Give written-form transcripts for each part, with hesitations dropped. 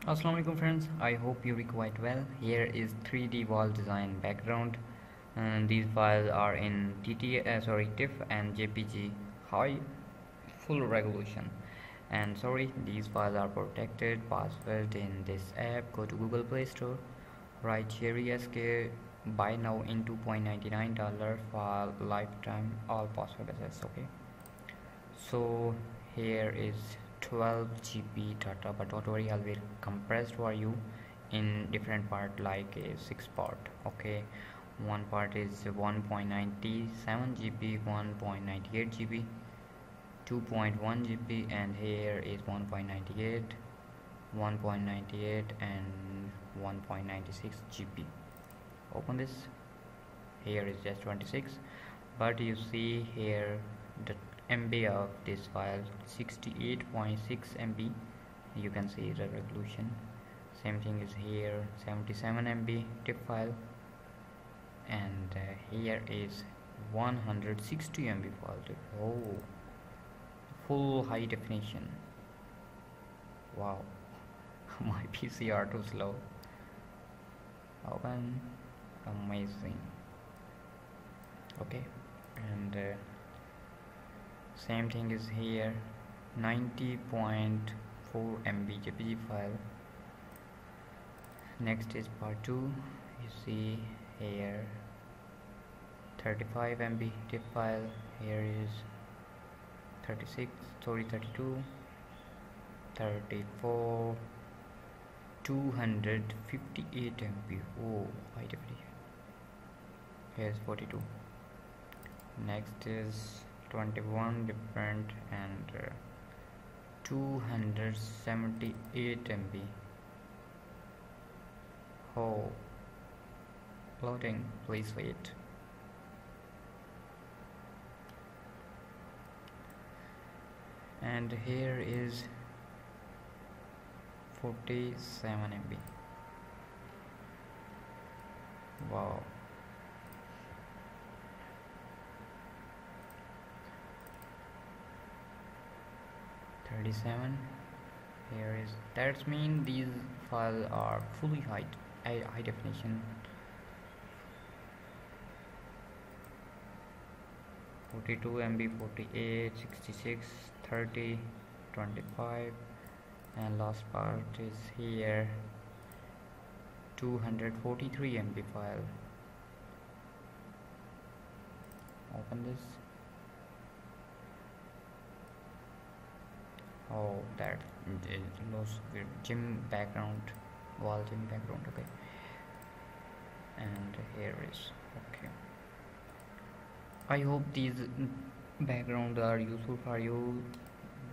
Assalamualaikum friends, I hope you are quite well. Here is 3D wall design background, and these files are in TIF and JPG high full resolution. And sorry, these files are protected password in this app. Go to Google Play Store, write Sheri SK, buy now in $2.99 for lifetime all password access. Okay, so here is 12 GB data, but don't worry, I will compress for you in different part like a 6 part. Okay, one part is 1.97 GB, 1.98 GB, 2.1 GB, and here is 1.98, 1.98 and 1.96 GB. Open this. Here is just 26, but you see here the MB of this file 68.6 MB. You can see the resolution. Same thing is here, 77 MB TIF file, and here is 160 MB file. Oh, full high definition. Wow, my PC are too slow. Open. Amazing. Okay, and same thing is here, 90.4 MB JPG file. Next is part 2. You see here 35 MB TIF file. Here is 32, 34, 258 MB. Oh, high definition. Here's 42. Next is 21 different and 278 MB. Oh, loading, please wait. And here is 47 MB. Wow. .37. Here is, that's mean these files are fully high definition. 42 MB, 48, 66, 30, 25, and last part is here 243 MB file. Open this. Oh, that is gym background, wall gym background. Okay, and here is okay. I hope these backgrounds are useful for you.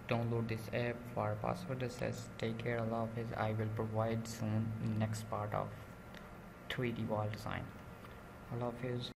Download this app for password access. Take care. Allah Hafiz. I will provide soon next part of 3D wall design. Allah Hafiz.